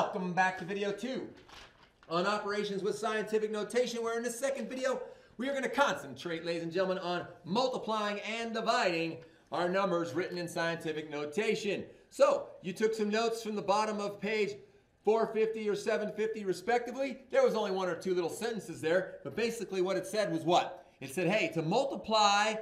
Welcome back to video 2 on operations with scientific notation, where in this second video we are going to concentrate, ladies and gentlemen, on multiplying and dividing our numbers written in scientific notation. So you took some notes from the bottom of page 450 or 750 respectively. There was only one or two little sentences there, but basically what it said was what? It said, hey, to multiply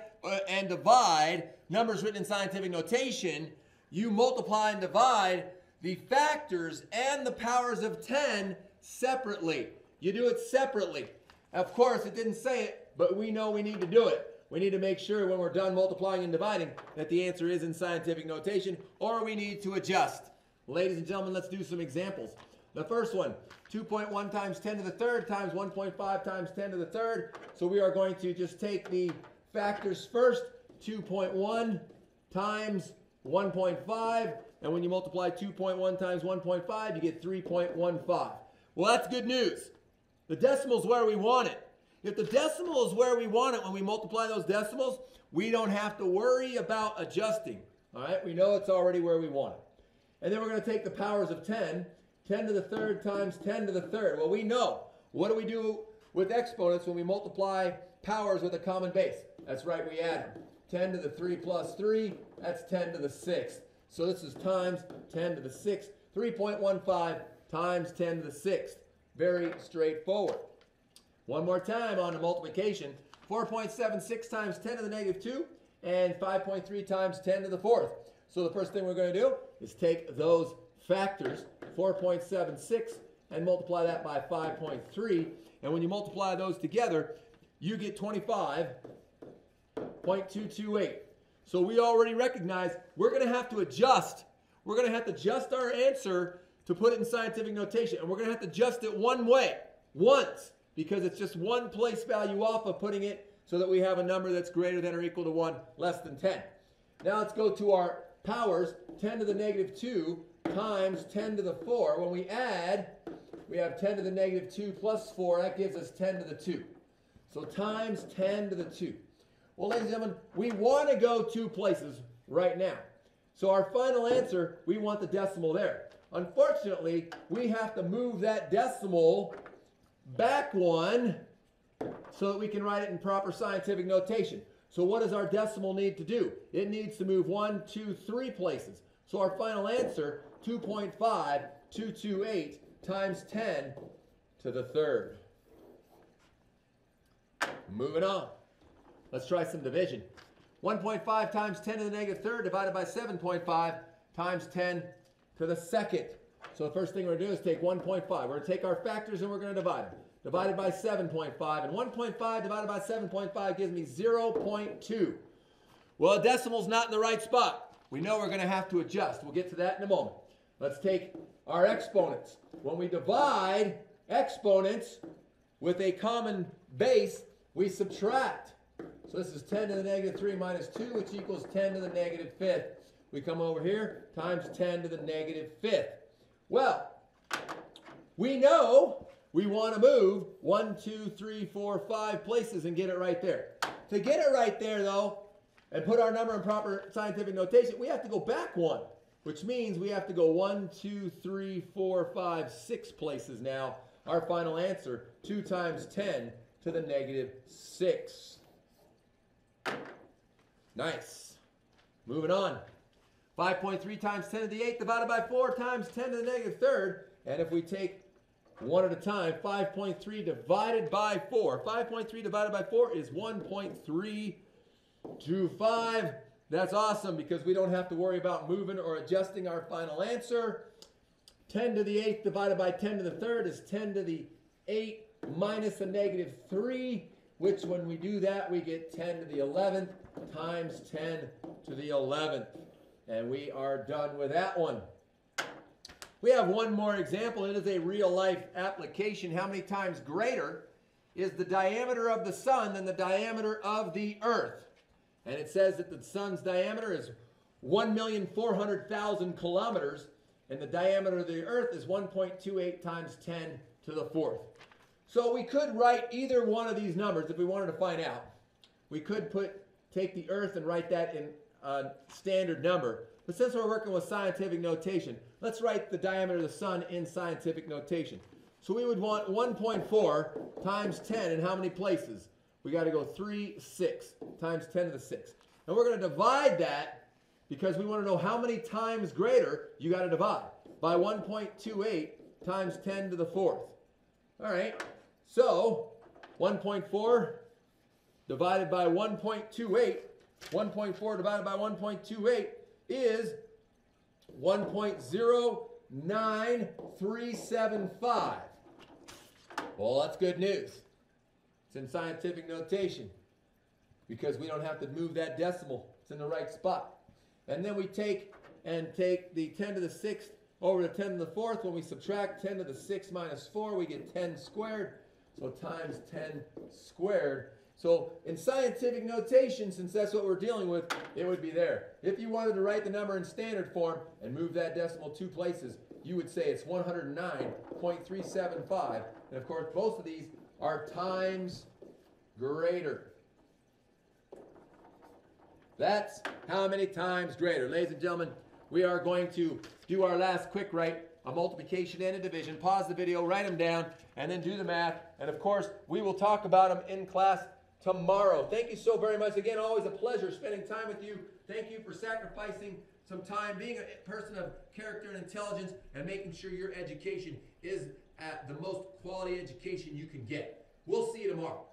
and divide numbers written in scientific notation, you multiply and divide the factors and the powers of 10 separately. You do it separately. Of course, it didn't say it, but we know we need to do it. We need to make sure when we're done multiplying and dividing that the answer is in scientific notation, or we need to adjust. Ladies and gentlemen, let's do some examples. The first one, 2.1 times 10 to the third times 1.5 times 10 to the third. So we are going to just take the factors first, 2.1 times 1.5. And when you multiply 2.1 times 1.5, you get 3.15. Well, that's good news. The decimal is where we want it. If the decimal is where we want it when we multiply those decimals, we don't have to worry about adjusting. All right, we know it's already where we want it. And then we're going to take the powers of 10, 10 to the third times 10 to the third. Well, we know. What do we do with exponents when we multiply powers with a common base? That's right, we add them. 10 to the 3 plus 3, that's 10 to the 6. So this is times 10 to the 6th, 3.15 times 10 to the 6th. Very straightforward. One more time on the multiplication. 4.76 times 10 to the negative 2 and 5.3 times 10 to the 4th. So the first thing we're going to do is take those factors, 4.76, and multiply that by 5.3. And when you multiply those together, you get 25.228. So we already recognize we're going to have to adjust. We're going to have to adjust our answer to put it in scientific notation. And we're going to have to adjust it one way, once, because it's just one place value off of putting it so that we have a number that's greater than or equal to 1, less than 10. Now let's go to our powers, 10 to the negative 2 times 10 to the 4. When we add, we have 10 to the negative 2 plus 4. That gives us 10 to the 2. So times 10 to the 2. Well, ladies and gentlemen, we want to go two places right now. So our final answer, we want the decimal there. Unfortunately, we have to move that decimal back one so that we can write it in proper scientific notation. So what does our decimal need to do? It needs to move 1, 2, 3 places. So our final answer, 2.5228 times 10 to the third. Moving on. Let's try some division. 1.5 times 10 to the negative third divided by 7.5 times 10 to the second. So the first thing we're going to do is take 1.5. We're going to take our factors and we're going to divide them. Divided by 7.5. And 1.5 divided by 7.5 gives me 0.2. Well, a decimal's not in the right spot. We know we're going to have to adjust. We'll get to that in a moment. Let's take our exponents. When we divide exponents with a common base, we subtract. So this is 10 to the negative 3 minus 2, which equals 10 to the negative 5th. We come over here, times 10 to the negative 5th. Well, we know we want to move 1, 2, 3, 4, 5 places and get it right there. To get it right there, though, and put our number in proper scientific notation, we have to go back one, which means we have to go 1, 2, 3, 4, 5, 6 places now. Our final answer, 2 times 10 to the negative 6. Nice. Moving on. 5.3 times 10 to the 8th divided by 4 times 10 to the negative third. And if we take one at a time, 5.3 divided by 4. 5.3 divided by 4 is 1.325. That's awesome because we don't have to worry about moving or adjusting our final answer. 10 to the 8th divided by 10 to the third is 10 to the 8 minus a negative 3, which when we do that, we get 10 to the 11th times 10 to the 11th. And we are done with that one. We have one more example. It is a real-life application. How many times greater is the diameter of the sun than the diameter of the earth? And it says that the sun's diameter is 1,400,000 kilometers, and the diameter of the earth is 1.28 times 10 to the 4th. So we could write either one of these numbers if we wanted to find out. We could take the earth and write that in a standard number. But since we're working with scientific notation, Let's write the diameter of the sun in scientific notation. So we would want 1.4 times 10 in how many places? We got to go 3, 6 times 10 to the 6. And we're going to divide that because we want to know how many times greater you got to divide by 1.28 times 10 to the 4th. All right, so 1.4 divided by 1.28, 1.4 divided by 1.28 is 1.09375. Well, that's good news. It's in scientific notation because we don't have to move that decimal. It's in the right spot. And then we take the 10 to the 6th over the 10 to the 4th. When we subtract 10 to the 6 minus 4, we get 10 squared. So times 10 squared. So in scientific notation, since that's what we're dealing with, it would be there. If you wanted to write the number in standard form and move that decimal 2 places, you would say it's 109.375. And of course, both of these are times greater. That's how many times greater. Ladies and gentlemen, we are going to do our last quick write, a multiplication and a division. Pause the video, write them down, and then do the math. And of course, we will talk about them in class tomorrow. Thank you so very much. Again, always a pleasure spending time with you. Thank you for sacrificing some time, being a person of character and intelligence, and making sure your education is at the most quality education you can get. We'll see you tomorrow.